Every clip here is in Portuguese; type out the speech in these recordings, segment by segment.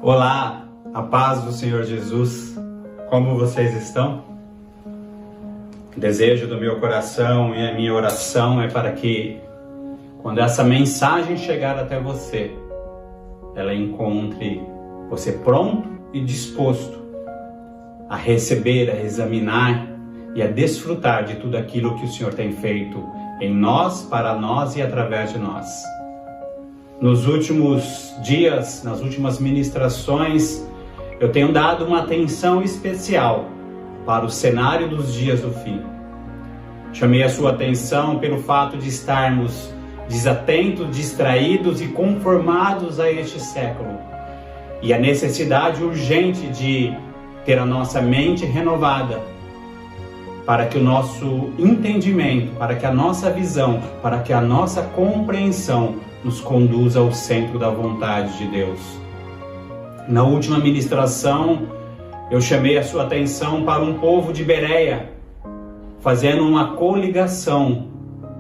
Olá, a paz do Senhor Jesus, como vocês estão? O desejo do meu coração e a minha oração é para que, quando essa mensagem chegar até você, ela encontre você pronto e disposto a receber, a examinar e a desfrutar de tudo aquilo que o Senhor tem feito em nós, para nós e através de nós. Nos últimos dias, nas últimas ministrações, eu tenho dado uma atenção especial para o cenário dos dias do fim. Chamei a sua atenção pelo fato de estarmos desatentos, distraídos e conformados a este século, e a necessidade urgente de ter a nossa mente renovada, para que o nosso entendimento, para que a nossa visão, para que a nossa compreensão nos conduza ao centro da vontade de Deus. Na última ministração, eu chamei a sua atenção para um povo de Bereia, fazendo uma coligação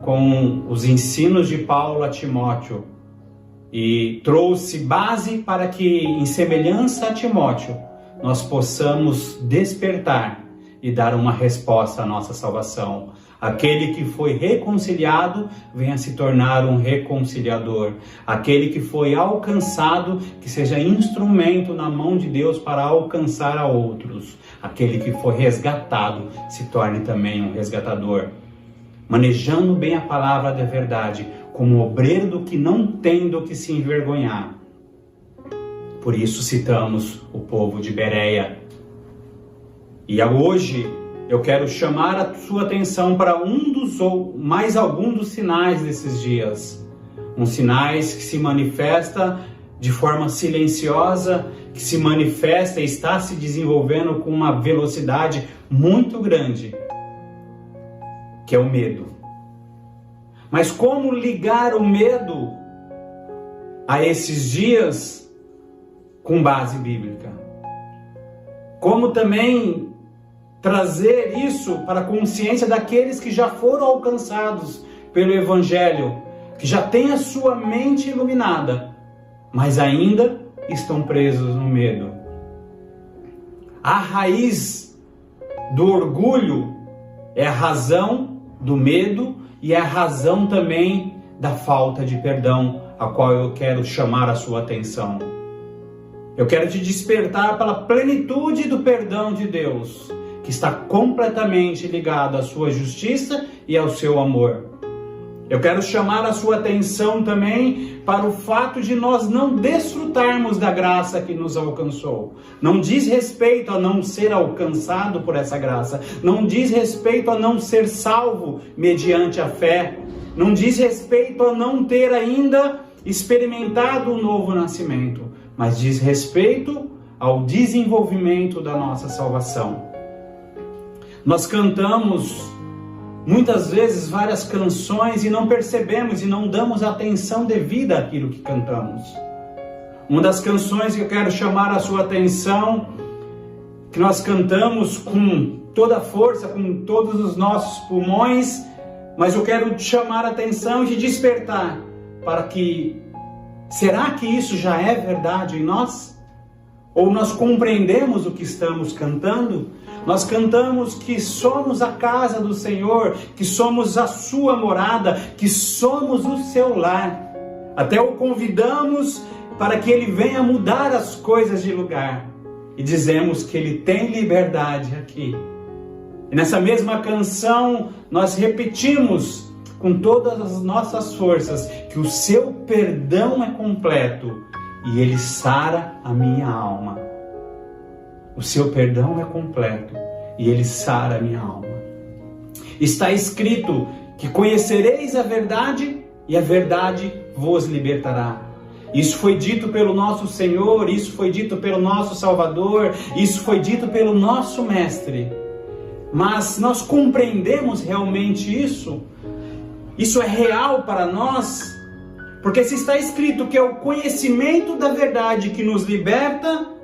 com os ensinos de Paulo a Timóteo, e trouxe base para que, em semelhança a Timóteo, nós possamos despertar e dar uma resposta à nossa salvação. Aquele que foi reconciliado venha se tornar um reconciliador. Aquele que foi alcançado, que seja instrumento na mão de Deus para alcançar a outros. Aquele que foi resgatado se torne também um resgatador. Manejando bem a palavra da verdade, como obreiro do que não tem do que se envergonhar. Por isso citamos o povo de Bereia. E hoje eu quero chamar a sua atenção para um dos ou mais algum dos sinais desses dias. Uns sinais que se manifesta de forma silenciosa, que se manifesta e está se desenvolvendo com uma velocidade muito grande, que é o medo. Mas como ligar o medo a esses dias com base bíblica? Como também trazer isso para a consciência daqueles que já foram alcançados pelo Evangelho, que já têm a sua mente iluminada, mas ainda estão presos no medo. A raiz do orgulho é a razão do medo e é a razão também da falta de perdão, a qual eu quero chamar a sua atenção. Eu quero te despertar pela plenitude do perdão de Deus, que está completamente ligado à sua justiça e ao seu amor. Eu quero chamar a sua atenção também para o fato de nós não desfrutarmos da graça que nos alcançou. Não diz respeito a não ser alcançado por essa graça. Não diz respeito a não ser salvo mediante a fé. Não diz respeito a não ter ainda experimentado o novo nascimento. Mas diz respeito ao desenvolvimento da nossa salvação. Nós cantamos muitas vezes várias canções e não percebemos e não damos atenção devida àquilo que cantamos. Uma das canções que eu quero chamar a sua atenção, que nós cantamos com toda a força, com todos os nossos pulmões, mas eu quero te chamar a atenção e te despertar para que, será que isso já é verdade em nós? Ou nós compreendemos o que estamos cantando? Nós cantamos que somos a casa do Senhor, que somos a sua morada, que somos o seu lar. Até o convidamos para que ele venha mudar as coisas de lugar. E dizemos que ele tem liberdade aqui. E nessa mesma canção nós repetimos com todas as nossas forças que o seu perdão é completo e ele sara a minha alma. O seu perdão é completo e ele sara a minha alma. Está escrito que conhecereis a verdade e a verdade vos libertará. Isso foi dito pelo nosso Senhor, isso foi dito pelo nosso Salvador, isso foi dito pelo nosso Mestre. Mas nós compreendemos realmente isso? Isso é real para nós? Porque se está escrito que é o conhecimento da verdade que nos liberta,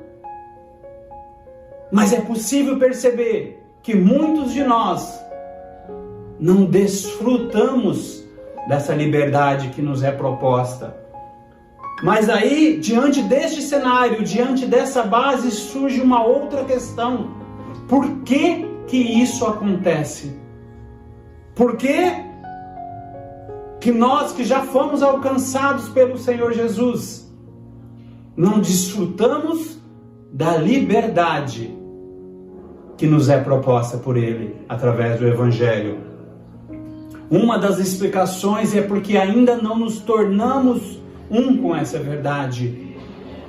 mas é possível perceber que muitos de nós não desfrutamos dessa liberdade que nos é proposta. Mas aí, diante deste cenário, diante dessa base, surge uma outra questão. Por que que isso acontece? Por que que nós que já fomos alcançados pelo Senhor Jesus, não desfrutamos da liberdade que nos é proposta por Ele, através do Evangelho? Uma das explicações é porque ainda não nos tornamos um com essa verdade.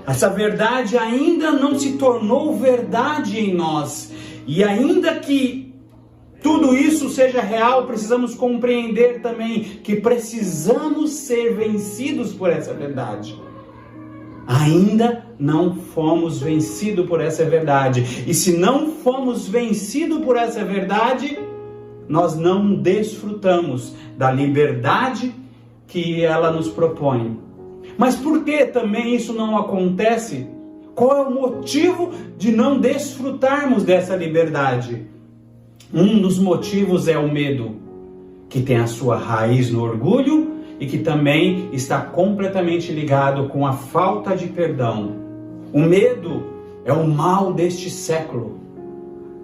Essa verdade ainda não se tornou verdade em nós. E ainda que tudo isso seja real, precisamos compreender também que precisamos ser vencidos por essa verdade. Ainda não fomos vencidos por essa verdade. E se não fomos vencidos por essa verdade, nós não desfrutamos da liberdade que ela nos propõe. Mas por que também isso não acontece? Qual é o motivo de não desfrutarmos dessa liberdade? Um dos motivos é o medo, que tem a sua raiz no orgulho e que também está completamente ligado com a falta de perdão. O medo é o mal deste século.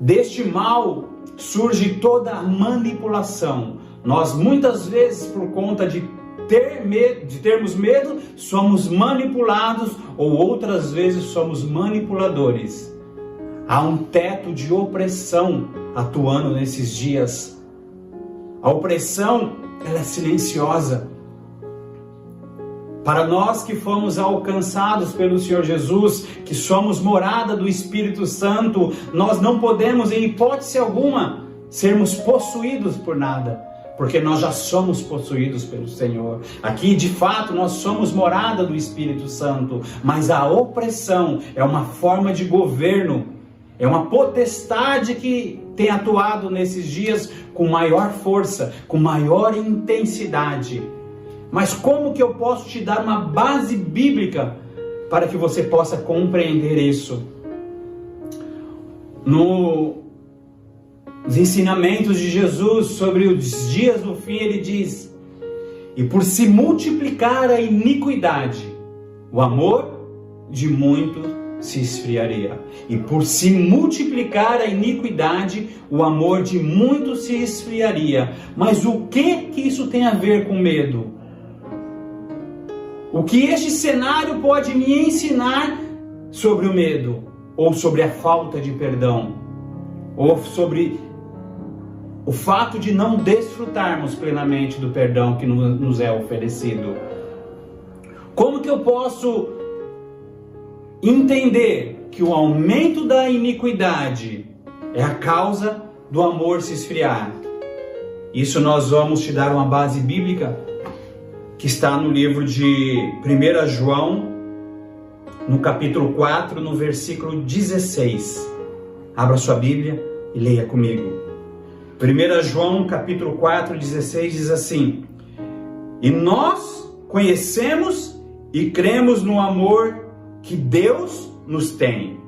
Deste mal surge toda a manipulação. Nós muitas vezes, por conta de termos medo, somos manipulados, ou outras vezes somos manipuladores. Há um teto de opressão atuando nesses dias. A opressão, ela é silenciosa. Para nós que fomos alcançados pelo Senhor Jesus, que somos morada do Espírito Santo, nós não podemos, em hipótese alguma, sermos possuídos por nada, porque nós já somos possuídos pelo Senhor. Aqui, de fato, nós somos morada do Espírito Santo, mas a opressão é uma forma de governo, é uma potestade que tem atuado nesses dias com maior força, com maior intensidade. Mas como que eu posso te dar uma base bíblica para que você possa compreender isso? Nos ensinamentos de Jesus sobre os dias do fim, ele diz: e por se multiplicar a iniquidade, o amor de muitos se esfriaria. E por se multiplicar a iniquidade, o amor de muitos se esfriaria. Mas o que isso tem a ver com medo? O que este cenário pode me ensinar sobre o medo? Ou sobre a falta de perdão? Ou sobre o fato de não desfrutarmos plenamente do perdão que nos é oferecido? Como que eu posso entender que o aumento da iniquidade é a causa do amor se esfriar? Isso nós vamos te dar uma base bíblica que está no livro de 1 João, no capítulo 4, no versículo 16. Abra sua Bíblia e leia comigo. 1 João, capítulo 4, 16, diz assim: e nós conhecemos e cremos no amor que Deus nos tem.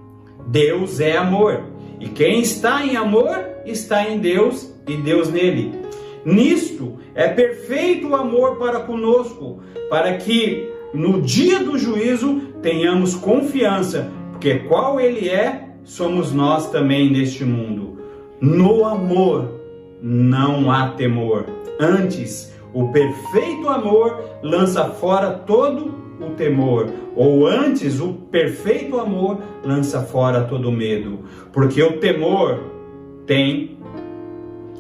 Deus é amor, e quem está em amor está em Deus e Deus nele. Nisto é perfeito o amor para conosco, para que no dia do juízo tenhamos confiança, porque qual Ele é, somos nós também neste mundo. No amor não há temor, antes o perfeito amor lança fora todo o temor, ou antes o perfeito amor lança fora todo medo, porque o temor tem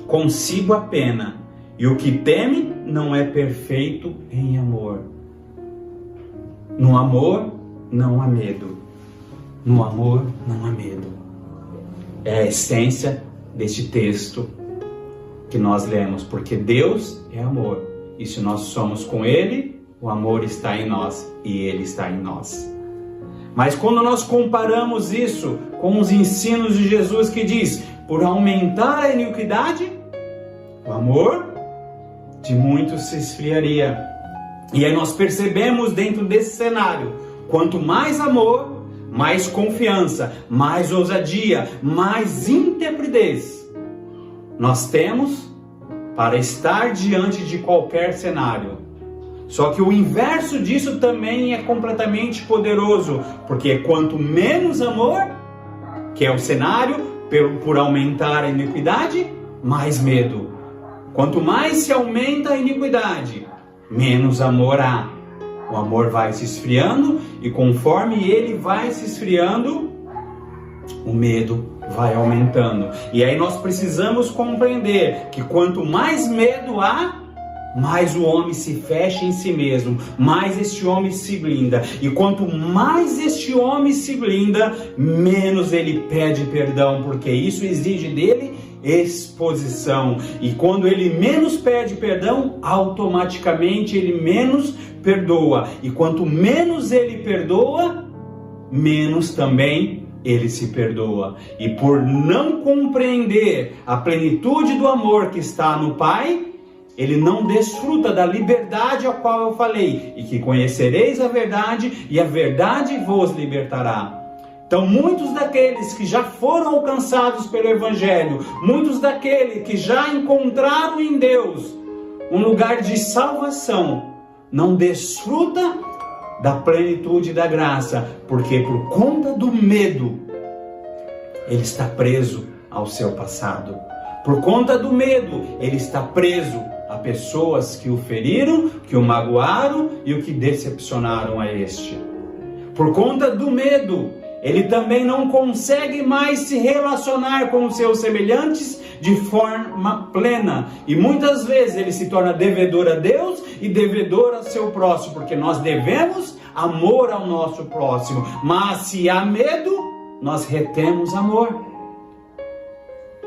consigo a pena, e o que teme não é perfeito em amor. No amor não há medo. No amor não há medo. É a essência deste texto que nós lemos, porque Deus é amor, e se nós somos com Ele, o amor está em nós e Ele está em nós. Mas quando nós comparamos isso com os ensinos de Jesus, que diz: por aumentar a iniquidade, o amor de muitos se esfriaria. E aí nós percebemos dentro desse cenário, quanto mais amor, mais confiança, mais ousadia, mais intrepidez nós temos para estar diante de qualquer cenário. Só que o inverso disso também é completamente poderoso, porque quanto menos amor, que é o cenário por aumentar a iniquidade, mais medo. Quanto mais se aumenta a iniquidade, menos amor há. O amor vai se esfriando e conforme ele vai se esfriando, o medo vai aumentando. E aí nós precisamos compreender que quanto mais medo há, mais o homem se fecha em si mesmo, mais este homem se blinda. E quanto mais este homem se blinda, menos ele pede perdão, porque isso exige dele exposição. E quando ele menos pede perdão, automaticamente ele menos perdoa. E quanto menos ele perdoa, menos também ele se perdoa. E por não compreender a plenitude do amor que está no Pai, ele não desfruta da liberdade a qual eu falei, e que conhecereis a verdade, e a verdade vos libertará. Então, muitos daqueles que já foram alcançados pelo Evangelho, muitos daqueles que já encontraram em Deus um lugar de salvação, não desfruta da plenitude da graça, porque por conta do medo, ele está preso ao seu passado. Por conta do medo, ele está preso a pessoas que o feriram, que o magoaram e o que decepcionaram a este. Por conta do medo, ele também não consegue mais se relacionar com os seus semelhantes de forma plena. E muitas vezes ele se torna devedor a Deus e devedor a seu próximo, porque nós devemos amor ao nosso próximo. Mas se há medo, nós retemos amor.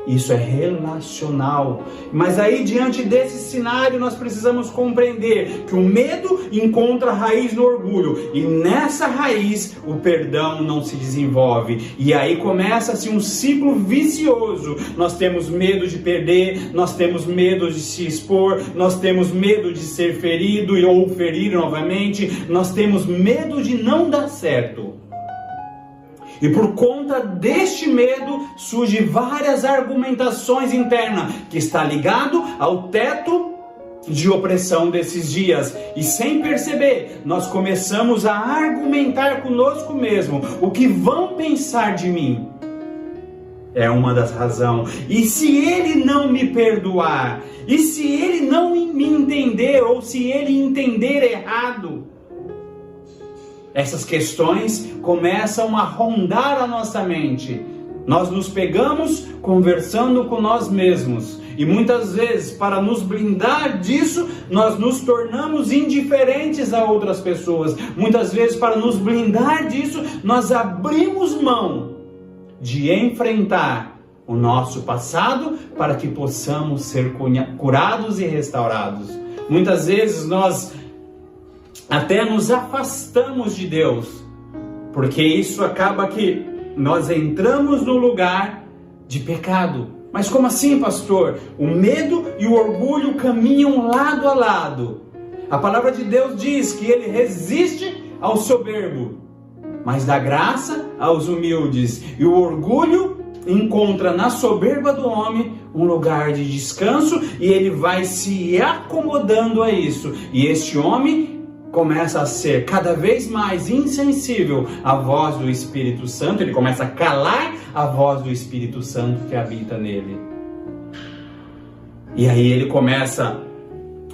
Isso é relacional. Mas aí, diante desse cenário, nós precisamos compreender que o medo encontra raiz no orgulho. E nessa raiz, o perdão não se desenvolve. E aí começa-se um ciclo vicioso. Nós temos medo de perder, nós temos medo de se expor, nós temos medo de ser ferido ou ferir novamente, nós temos medo de não dar certo. E por conta deste medo, surgem várias argumentações internas, que está ligado ao teto de opressão desses dias. E sem perceber, nós começamos a argumentar conosco mesmo. O que vão pensar de mim? É uma das razões. E se ele não me perdoar? E se ele não me entender? Ou se ele entender errado? Essas questões começam a rondar a nossa mente. Nós nos pegamos conversando com nós mesmos. E muitas vezes, para nos blindar disso, nós nos tornamos indiferentes a outras pessoas. Muitas vezes, para nos blindar disso, nós abrimos mão de enfrentar o nosso passado para que possamos ser curados e restaurados. Muitas vezes nós até nos afastamos de Deus, porque isso acaba que nós entramos no lugar de pecado. Mas como assim, pastor? O medo e o orgulho caminham lado a lado. A palavra de Deus diz que ele resiste ao soberbo, mas dá graça aos humildes. E o orgulho encontra na soberba do homem um lugar de descanso, e ele vai se acomodando a isso. E este homem começa a ser cada vez mais insensível à voz do Espírito Santo. Ele começa a calar a voz do Espírito Santo que habita nele. E aí ele começa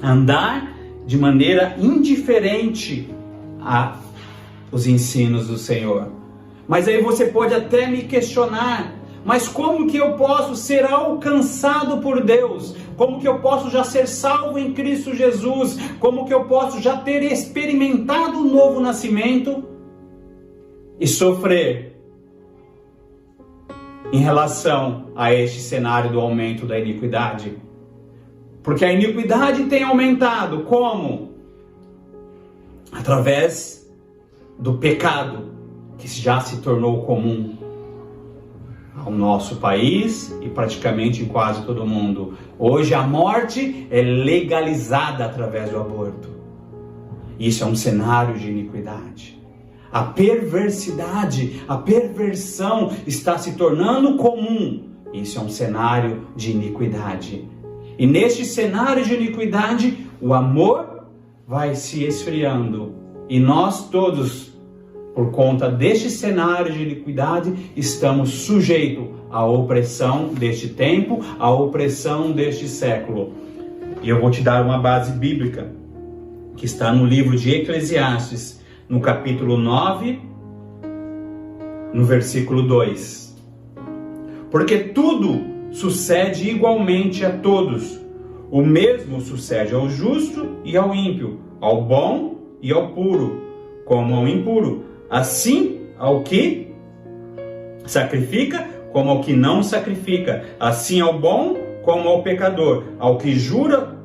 a andar de maneira indiferente aos ensinos do Senhor. Mas aí você pode até me questionar: mas como que eu posso ser alcançado por Deus? Como que eu posso já ser salvo em Cristo Jesus? Como que eu posso já ter experimentado o novo nascimento e sofrer em relação a este cenário do aumento da iniquidade? Porque a iniquidade tem aumentado. Como? Através do pecado, que já se tornou comum ao nosso país e praticamente em quase todo mundo. Hoje a morte é legalizada através do aborto. Isso é um cenário de iniquidade. A perversidade, a perversão está se tornando comum. Isso é um cenário de iniquidade. E neste cenário de iniquidade, o amor vai se esfriando e nós todos, por conta deste cenário de iniquidade, estamos sujeitos à opressão deste tempo, à opressão deste século. E eu vou te dar uma base bíblica que está no livro de Eclesiastes, no capítulo 9, no versículo 2. Porque tudo sucede igualmente a todos. O mesmo sucede ao justo e ao ímpio, ao bom e ao puro, como ao impuro. Assim ao que sacrifica, como ao que não sacrifica. Assim ao bom, como ao pecador. Ao que jura,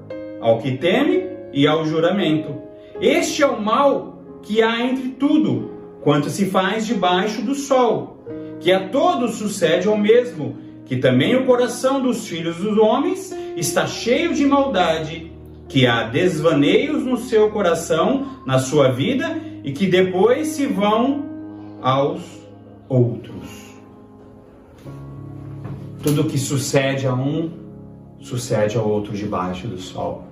ao que teme e ao juramento. Este é o mal que há entre tudo, quanto se faz debaixo do sol, que a todos sucede ao mesmo, que também o coração dos filhos dos homens está cheio de maldade, que há desvaneios no seu coração, na sua vida, e que depois se vão aos outros. Tudo que sucede a um, sucede ao outro debaixo do sol.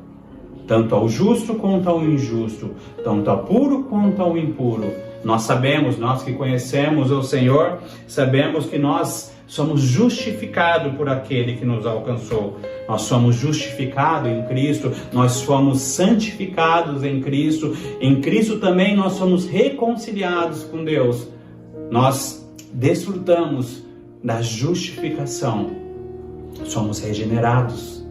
Tanto ao justo quanto ao injusto, tanto ao puro quanto ao impuro. Nós sabemos, nós que conhecemos o Senhor, sabemos que nós somos justificados por aquele que nos alcançou. Nós somos justificados em Cristo, nós fomos santificados em Cristo. Em Cristo também nós somos reconciliados com Deus. Nós desfrutamos da justificação. Somos regenerados.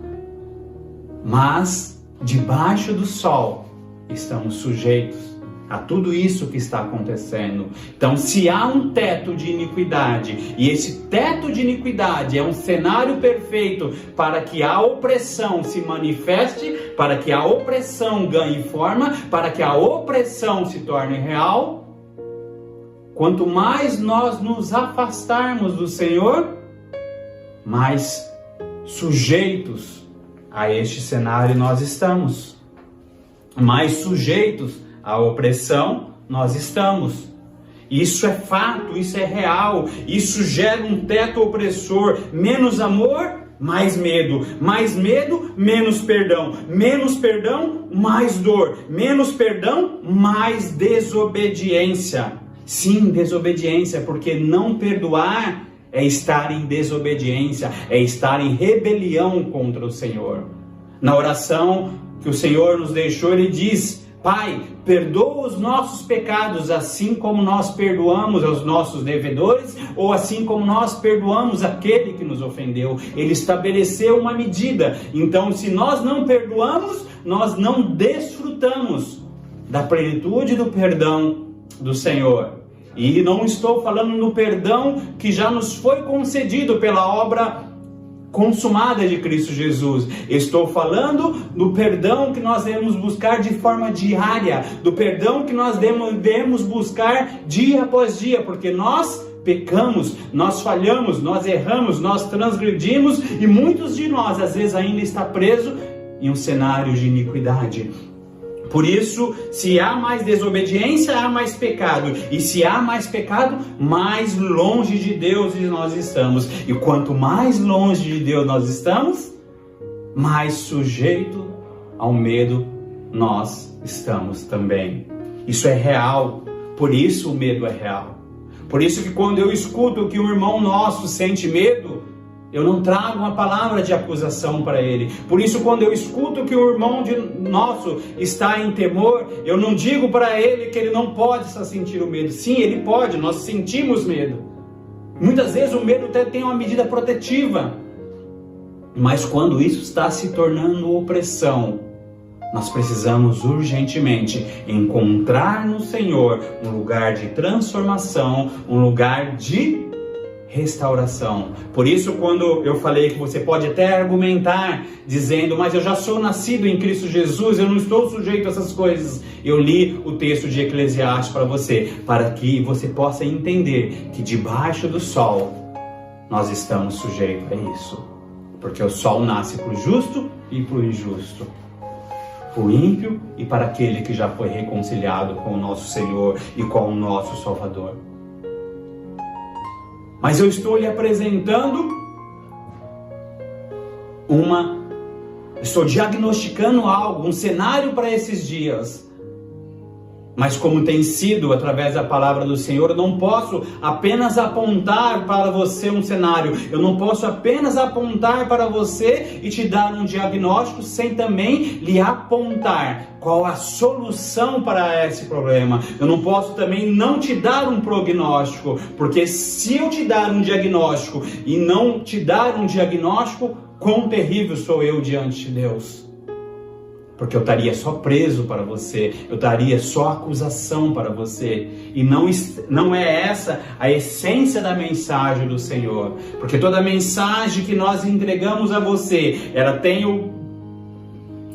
Mas debaixo do sol estamos sujeitos a tudo isso que está acontecendo. Então, se há um teto de iniquidade, e esse teto de iniquidade é um cenário perfeito para que a opressão se manifeste, para que a opressão ganhe forma, para que a opressão se torne real, quanto mais nós nos afastarmos do Senhor, mais sujeitos a este cenário nós estamos. Mais sujeitos à opressão nós estamos. Isso é fato, isso é real. Isso gera um teto opressor. Menos amor, mais medo. Mais medo, menos perdão. Menos perdão, mais dor. Menos perdão, mais desobediência. Sim, desobediência, porque não perdoar é estar em desobediência, é estar em rebelião contra o Senhor. Na oração que o Senhor nos deixou, Ele diz: Pai, perdoa os nossos pecados, assim como nós perdoamos aos nossos devedores, ou assim como nós perdoamos aquele que nos ofendeu. Ele estabeleceu uma medida. Então, se nós não perdoamos, nós não desfrutamos da plenitude do perdão do Senhor. E não estou falando no perdão que já nos foi concedido pela obra consumada de Cristo Jesus. Estou falando do perdão que nós devemos buscar de forma diária, do perdão que nós devemos buscar dia após dia, porque nós pecamos, nós falhamos, nós erramos, nós transgredimos, e muitos de nós às vezes ainda está preso em um cenário de iniquidade. Por isso, se há mais desobediência, há mais pecado. E se há mais pecado, mais longe de Deus nós estamos. E quanto mais longe de Deus nós estamos, mais sujeito ao medo nós estamos também. Isso é real. Por isso o medo é real. Por isso que quando eu escuto que um irmão nosso sente medo, eu não trago uma palavra de acusação para ele. Por isso, quando eu escuto que o irmão nosso está em temor, eu não digo para ele que ele não pode só sentir o medo. Sim, ele pode, nós sentimos medo. Muitas vezes o medo até tem uma medida protetiva. Mas quando isso está se tornando opressão, nós precisamos urgentemente encontrar no Senhor um lugar de transformação, um lugar de restauração. Por isso, quando eu falei que você pode até argumentar dizendo: mas eu já sou nascido em Cristo Jesus, eu não estou sujeito a essas coisas. Eu li o texto de Eclesiastes para você, para que você possa entender que debaixo do sol nós estamos sujeitos a isso. Porque o sol nasce para o justo e para o injusto, para o ímpio e para aquele que já foi reconciliado com o nosso Senhor e com o nosso Salvador. Mas eu estou lhe apresentando uma Estou diagnosticando algo, um cenário para esses dias. Mas como tem sido através da palavra do Senhor, eu não posso apenas apontar para você um cenário. Eu não posso apenas apontar para você e te dar um diagnóstico sem também lhe apontar qual a solução para esse problema. Eu não posso também não te dar um prognóstico, porque se eu te dar um diagnóstico e não te dar um diagnóstico, quão terrível sou eu diante de Deus. Porque eu estaria só preso para você, eu estaria só acusação para você. E não é essa a essência da mensagem do Senhor. Porque toda mensagem que nós entregamos a você, ela tem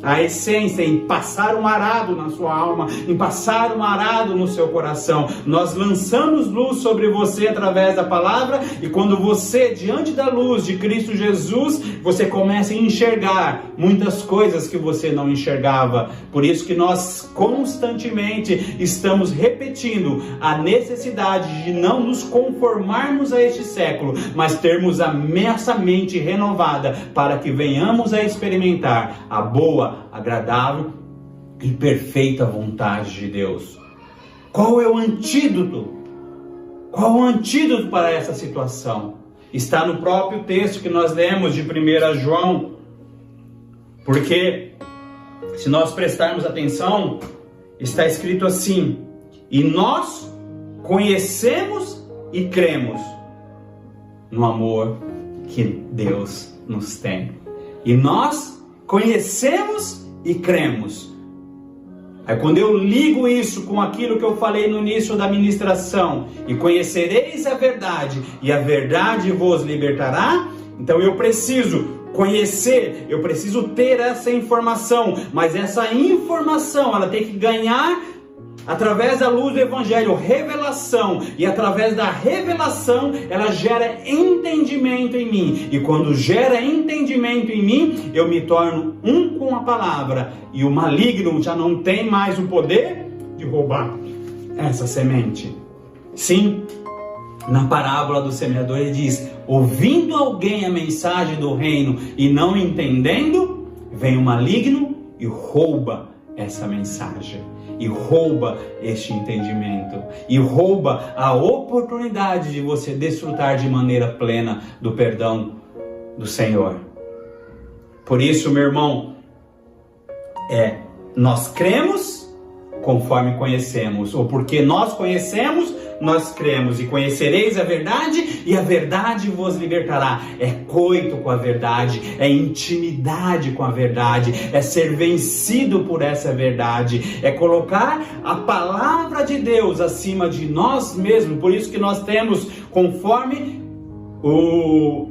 a essência em passar um arado na sua alma, em passar um arado no seu coração. Nós lançamos luz sobre você através da palavra, e quando você, diante da luz de Cristo Jesus, você começa a enxergar muitas coisas que você não enxergava. Por isso que nós constantemente estamos repetindo a necessidade de não nos conformarmos a este século, mas termos a nossa mente renovada para que venhamos a experimentar a boa, agradável e perfeita vontade de Deus. Qual é o antídoto? Qual o antídoto para essa situação? Está no próprio texto que nós lemos de 1 João. Porque, se nós prestarmos atenção, está escrito assim: e nós conhecemos e cremos no amor que Deus nos tem. E nós conhecemos e cremos. Aí quando eu ligo isso com aquilo que eu falei no início da ministração, e conhecereis a verdade, e a verdade vos libertará, então eu preciso conhecer, eu preciso ter essa informação, mas essa informação ela tem que ganhar através da luz do Evangelho, revelação, e através da revelação ela gera entendimento em mim, e quando gera entendimento em mim, eu me torno um com a palavra, e o maligno já não tem mais o poder de roubar essa semente. Sim, na parábola do semeador ele diz: ouvindo alguém a mensagem do reino e não entendendo, vem o maligno e rouba essa mensagem, e rouba este entendimento, e rouba a oportunidade de você desfrutar de maneira plena do perdão do Senhor. Por isso, meu irmão, nós cremos conforme conhecemos, ou porque nós conhecemos, nós cremos, e conhecereis a verdade, e a verdade vos libertará. É coito com a verdade, é intimidade com a verdade, é ser vencido por essa verdade, é colocar a palavra de Deus acima de nós mesmos. Por isso que nós temos, conforme o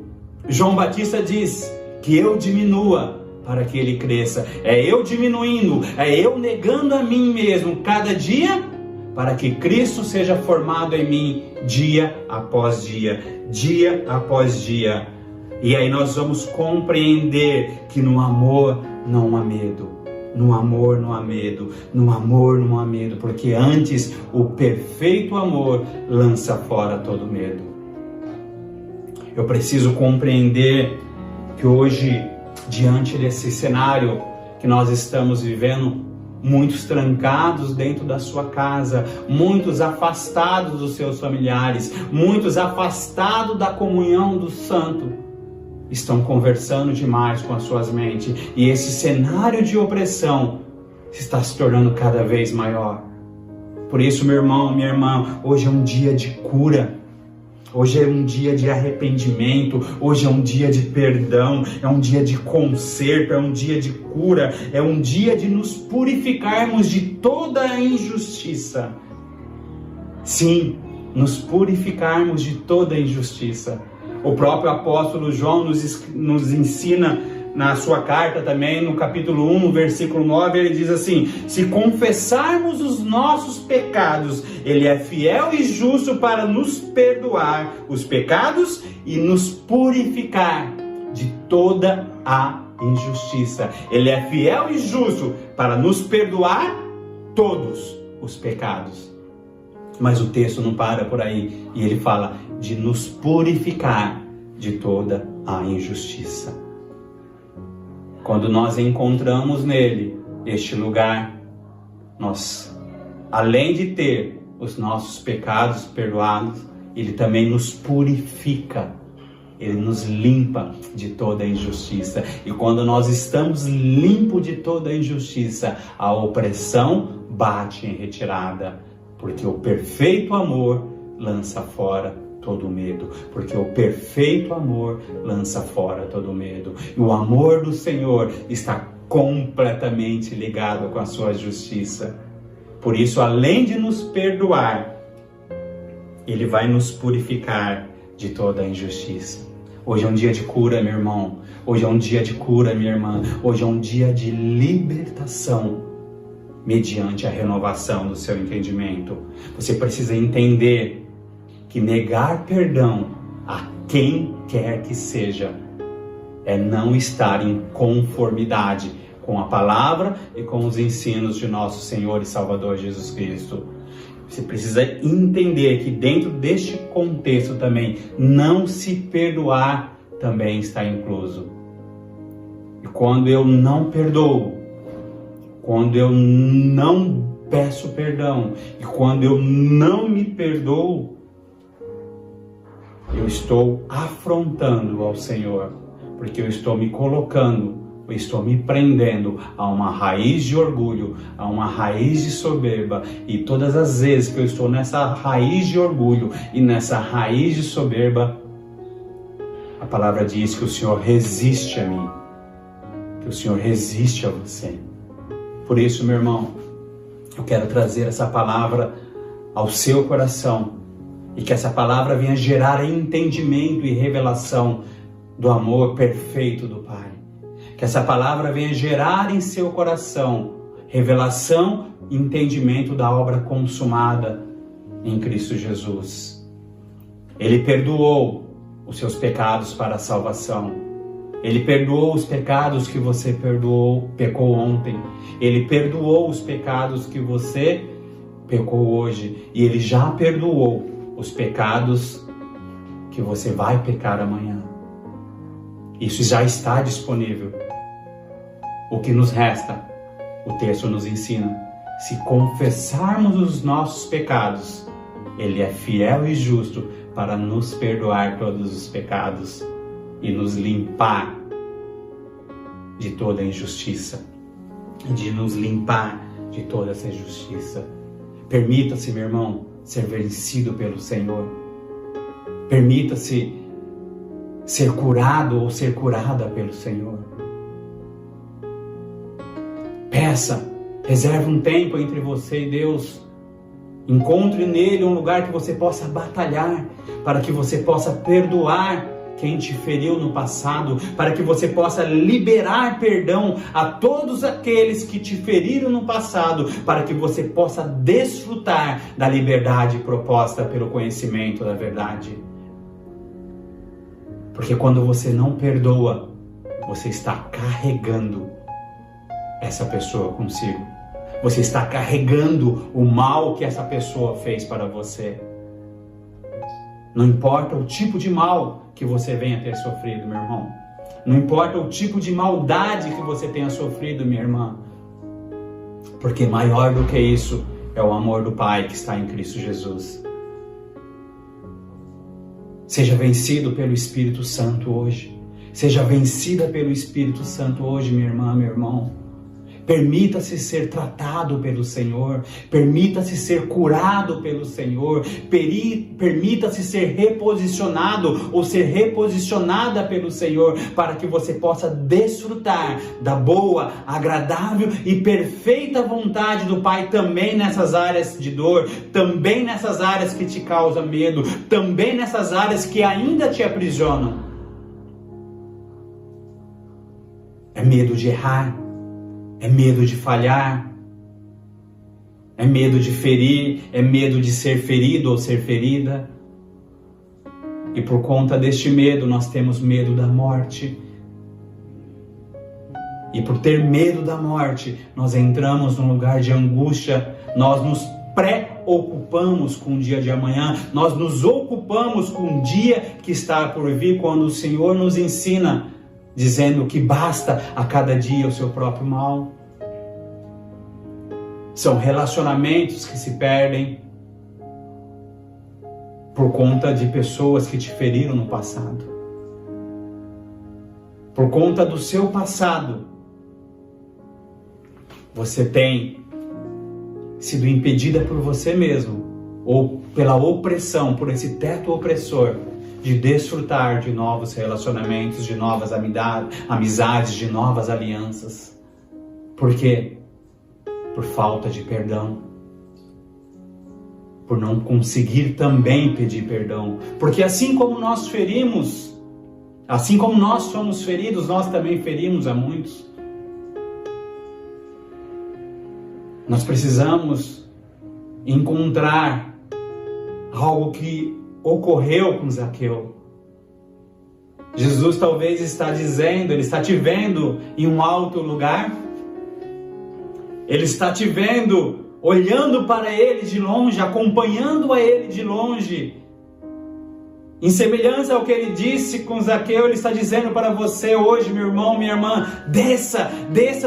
João Batista diz, que eu diminua para que ele cresça. É eu diminuindo, é eu negando a mim mesmo cada dia, para que Cristo seja formado em mim dia após dia, dia após dia. E aí nós vamos compreender que no amor não há medo. No amor não há medo, no amor não há medo, porque antes o perfeito amor lança fora todo medo. Eu preciso compreender que hoje, diante desse cenário que nós estamos vivendo, muitos trancados dentro da sua casa, muitos afastados dos seus familiares, muitos afastados da comunhão do santo, estão conversando demais com as suas mentes, e esse cenário de opressão está se tornando cada vez maior. Por isso, meu irmão, minha irmã, hoje é um dia de cura. Hoje é um dia de arrependimento, hoje é um dia de perdão, é um dia de conserto, é um dia de cura, é um dia de nos purificarmos de toda a injustiça. Sim, nos purificarmos de toda a injustiça. O próprio apóstolo João nos ensina na sua carta também, no capítulo 1, versículo 9, ele diz assim: se confessarmos os nossos pecados, ele é fiel e justo para nos perdoar os pecados e nos purificar de toda a injustiça. Ele é fiel e justo para nos perdoar todos os pecados. Mas o texto não para por aí, e ele fala de nos purificar de toda a injustiça. Quando nós encontramos nele este lugar, nós, além de ter os nossos pecados perdoados, ele também nos purifica, ele nos limpa de toda injustiça. E quando nós estamos limpos de toda injustiça, a opressão bate em retirada, porque o perfeito amor lança fora todo medo, porque o perfeito amor lança fora todo medo. E o amor do Senhor está completamente ligado com a sua justiça. Por isso, além de nos perdoar, ele vai nos purificar de toda a injustiça. Hoje é um dia de cura, meu irmão. Hoje é um dia de cura, minha irmã. Hoje é um dia de libertação, mediante a renovação do seu entendimento. Você precisa entender que negar perdão a quem quer que seja é não estar em conformidade com a palavra e com os ensinos de nosso Senhor e Salvador Jesus Cristo. Você precisa entender que dentro deste contexto também, não se perdoar também está incluso. E quando eu não perdoo, quando eu não peço perdão, e quando eu não me perdoo, eu estou afrontando ao Senhor, porque eu estou me colocando, eu estou me prendendo a uma raiz de orgulho, a uma raiz de soberba. E todas as vezes que eu estou nessa raiz de orgulho e nessa raiz de soberba, a palavra diz que o Senhor resiste a mim, que o Senhor resiste a você. Por isso, meu irmão, eu quero trazer essa palavra ao seu coração, e que essa palavra venha gerar entendimento e revelação do amor perfeito do Pai. Que essa palavra venha gerar em seu coração revelação e entendimento da obra consumada em Cristo Jesus. Ele perdoou os seus pecados para a salvação. Ele perdoou os pecados que você pecou ontem. Ele perdoou os pecados que você pecou hoje. E Ele já perdoou os pecados que você vai pecar amanhã. Isso já está disponível. O que nos resta, o texto nos ensina, se confessarmos os nossos pecados, Ele é fiel e justo para nos perdoar todos os pecados e nos limpar de toda a injustiça, de nos limpar de toda essa injustiça. Permita-se, meu irmão, ser vencido pelo Senhor. Permita-se ser curado ou ser curada pelo Senhor. Peça, reserve um tempo entre você e Deus. Encontre nele um lugar que você possa batalhar, para que você possa perdoar quem te feriu no passado, para que você possa liberar perdão a todos aqueles que te feriram no passado, para que você possa desfrutar da liberdade proposta pelo conhecimento da verdade. Porque quando você não perdoa, você está carregando essa pessoa consigo. Você está carregando o mal que essa pessoa fez para você. Não importa o tipo de mal que você venha ter sofrido, meu irmão. Não importa o tipo de maldade que você tenha sofrido, minha irmã. Porque maior do que isso é o amor do Pai que está em Cristo Jesus. Seja vencido pelo Espírito Santo hoje. Seja vencida pelo Espírito Santo hoje, minha irmã, meu irmão. Permita-se ser tratado pelo Senhor, permita-se ser curado pelo Senhor, permita-se ser reposicionado ou ser reposicionada pelo Senhor, para que você possa desfrutar da boa, agradável e perfeita vontade do Pai também nessas áreas de dor, também nessas áreas que te causam medo, também nessas áreas que ainda te aprisionam. É medo de errar. É medo de falhar, é medo de ferir, é medo de ser ferido ou ser ferida. E por conta deste medo, nós temos medo da morte. E por ter medo da morte, nós entramos num lugar de angústia, nós nos preocupamos com o dia de amanhã, nós nos ocupamos com o dia que está por vir, quando o Senhor nos ensina dizendo que basta a cada dia o seu próprio mal. São relacionamentos que se perdem por conta de pessoas que te feriram no passado. Por conta do seu passado, você tem sido impedida por você mesmo, ou pela opressão, por esse teto opressor, de desfrutar de novos relacionamentos, de novas amizades, de novas alianças. Por quê? Por falta de perdão. Por não conseguir também pedir perdão. Porque assim como nós ferimos, assim como nós somos feridos, nós também ferimos a muitos. Nós precisamos encontrar algo que ocorreu com Zaqueu. Jesus talvez está dizendo, Ele está te vendo em um alto lugar. Ele está te vendo, olhando para Ele de longe, acompanhando a Ele de longe. Em semelhança ao que Ele disse com Zaqueu, Ele está dizendo para você hoje, meu irmão, minha irmã, desça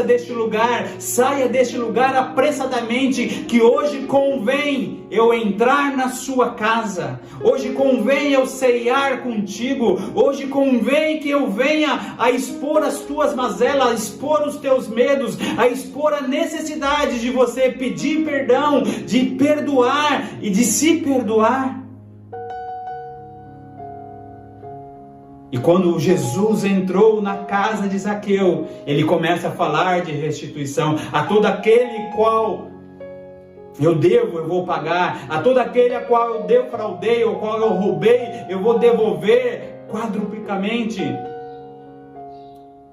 deste lugar, saia deste lugar apressadamente, que hoje convém eu entrar na sua casa, hoje convém eu ceiar contigo, hoje convém que eu venha a expor as tuas mazelas, a expor os teus medos, a expor a necessidade de você pedir perdão, de perdoar e de se perdoar. E quando Jesus entrou na casa de Zaqueu, ele começa a falar de restituição. A todo aquele qual eu devo, eu vou pagar. A todo aquele a qual eu defraudei, ou qual eu roubei, eu vou devolver quadruplicamente.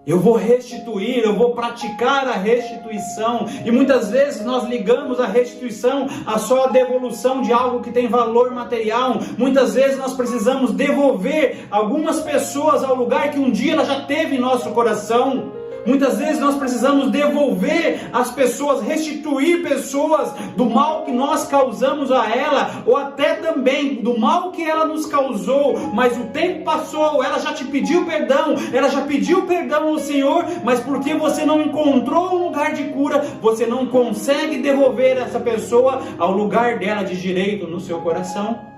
Eu vou restituir, eu vou praticar a restituição. E muitas vezes nós ligamos a restituição a só a devolução de algo que tem valor material. Muitas vezes nós precisamos devolver algumas pessoas ao lugar que um dia ela já teve em nosso coração. Muitas vezes nós precisamos devolver as pessoas, restituir pessoas do mal que nós causamos a ela, ou até também do mal que ela nos causou, mas o tempo passou, ela já te pediu perdão, ela já pediu perdão ao Senhor, mas porque você não encontrou um lugar de cura, você não consegue devolver essa pessoa ao lugar dela de direito no seu coração.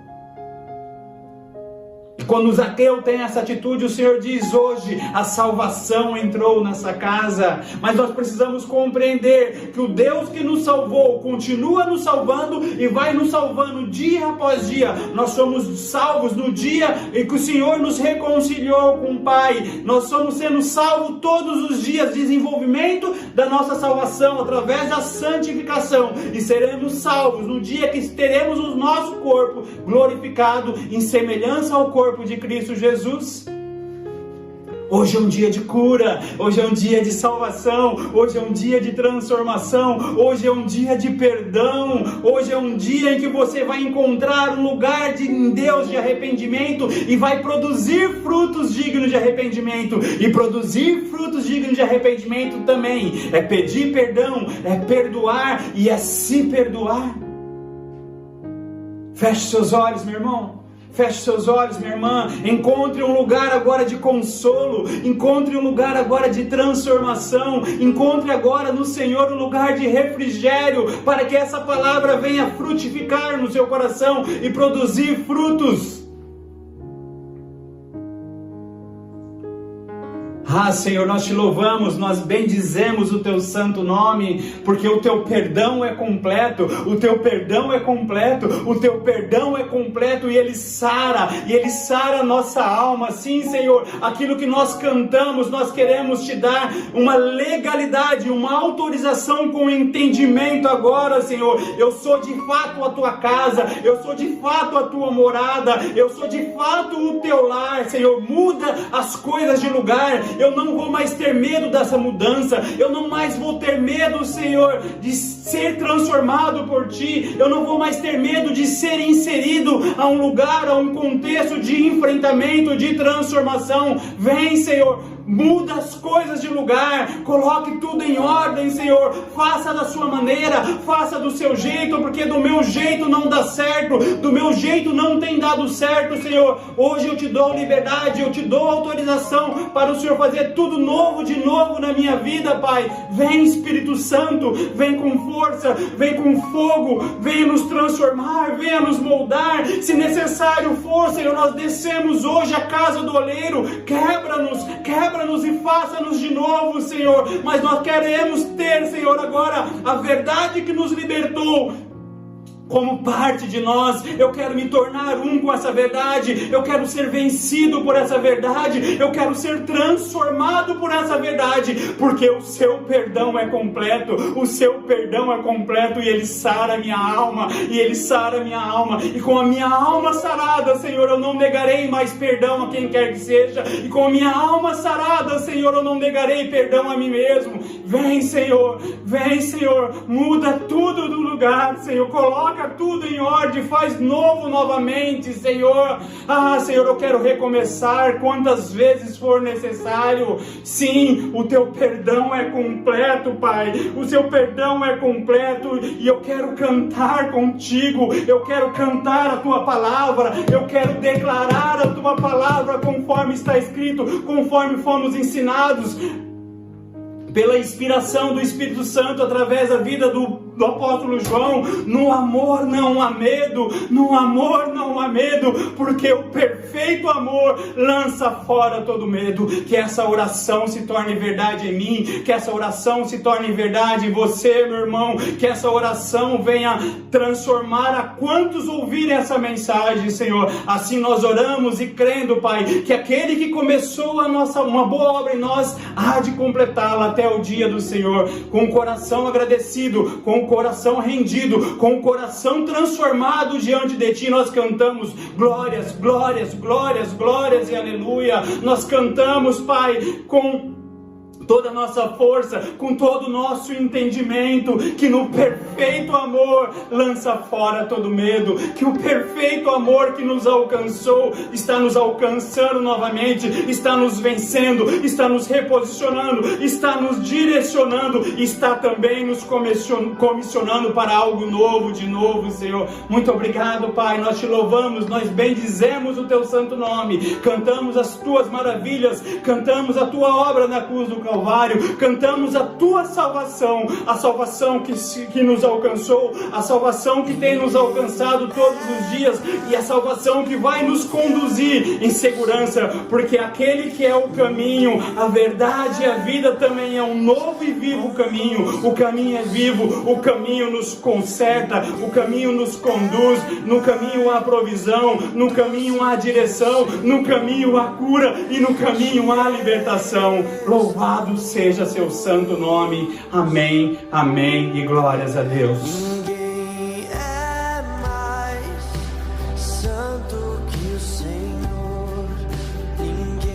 Quando Zaqueu tem essa atitude, o Senhor diz hoje, a salvação entrou nessa casa. Mas nós precisamos compreender que o Deus que nos salvou, continua nos salvando e vai nos salvando dia após dia. Nós somos salvos no dia em que o Senhor nos reconciliou com o Pai. Nós somos sendo salvos todos os dias, desenvolvimento da nossa salvação através da santificação. E seremos salvos no dia que teremos o nosso corpo glorificado em semelhança ao corpo de Cristo Jesus. Hoje é um dia de cura, hoje é um dia de salvação, hoje é um dia de transformação, hoje é um dia de perdão, hoje é um dia em que você vai encontrar um lugar em Deus de arrependimento e vai produzir frutos dignos de arrependimento. E produzir frutos dignos de arrependimento também é pedir perdão, é perdoar e é se perdoar. Feche seus olhos, meu irmão. Feche seus olhos, minha irmã. Encontre um lugar agora de consolo. Encontre um lugar agora de transformação. Encontre agora no Senhor um lugar de refrigério, para que essa palavra venha frutificar no seu coração e produzir frutos. Ah, Senhor, nós te louvamos, nós bendizemos o teu santo nome, porque o teu perdão é completo, o teu perdão é completo, o teu perdão é completo, e ele sara a nossa alma. Sim, Senhor, aquilo que nós cantamos, nós queremos te dar uma legalidade, uma autorização com entendimento agora, Senhor. Eu sou de fato a tua casa, eu sou de fato a tua morada, eu sou de fato o teu lar, Senhor. Muda as coisas de lugar. Eu não vou mais ter medo dessa mudança. Eu não mais vou ter medo, Senhor, de ser transformado por Ti. Eu não vou mais ter medo de ser inserido a um lugar, a um contexto de enfrentamento, de transformação. Vem, Senhor, muda as coisas de lugar, coloque tudo em ordem, Senhor, faça da sua maneira, faça do seu jeito, porque do meu jeito não dá certo, do meu jeito não tem dado certo, Senhor. Hoje eu te dou liberdade, eu te dou autorização para o Senhor fazer tudo novo de novo na minha vida, Pai. Vem, Espírito Santo, vem com força, vem com fogo, venha nos transformar, venha nos moldar. Se necessário for, Senhor, nós descemos hoje à casa do oleiro, quebra-nos e faça-nos de novo, Senhor. Mas nós queremos ter, Senhor, agora a verdade que nos libertou como parte de nós. Eu quero me tornar um com essa verdade, eu quero ser vencido por essa verdade, eu quero ser transformado por essa verdade, porque o seu perdão é completo, o seu perdão é completo, e ele sara a minha alma, e com a minha alma sarada, Senhor, eu não negarei mais perdão a quem quer que seja, e com a minha alma sarada, Senhor, eu não negarei perdão a mim mesmo. Vem, Senhor, muda tudo do lugar, Senhor, coloca tudo em ordem, faz novo novamente, Senhor. Senhor, eu quero recomeçar quantas vezes for necessário. Sim, o teu perdão é completo, Pai, o seu perdão é completo, e eu quero cantar contigo, eu quero cantar a tua palavra, eu quero declarar a tua palavra conforme está escrito, conforme fomos ensinados pela inspiração do Espírito Santo através da vida do apóstolo João. No amor não há medo, porque o perfeito amor lança fora todo medo. Que essa oração se torne verdade em mim, que essa oração se torne verdade em você, meu irmão, que essa oração venha transformar a quantos ouvirem essa mensagem, Senhor. Assim nós oramos e crendo, Pai, que aquele que começou uma boa obra em nós há de completá-la até o dia do Senhor. Com o coração agradecido, com o coração rendido, com o coração transformado diante de Ti, nós cantamos glórias, glórias, glórias, glórias e aleluia. Nós cantamos, Pai, com toda a nossa força, com todo o nosso entendimento, que no perfeito amor lança fora todo medo, que o perfeito amor que nos alcançou está nos alcançando novamente, está nos vencendo, está nos reposicionando, está nos direcionando, está também nos comissionando para algo novo, de novo, Senhor. Muito obrigado, Pai, nós te louvamos, nós bendizemos o teu santo nome, cantamos as tuas maravilhas, cantamos a tua obra na cruz do Calvário, cantamos a tua salvação, a salvação que nos alcançou, a salvação que tem nos alcançado todos os dias, e a salvação que vai nos conduzir em segurança, porque aquele que é o caminho, a verdade e a vida também é um novo e vivo caminho. O caminho é vivo, o caminho nos conserta, o caminho nos conduz, no caminho há provisão, no caminho há direção, no caminho há cura e no caminho há libertação. Louvado seja seu santo nome. Amém, amém e glórias a Deus. Ninguém é mais santo que o Senhor. Ninguém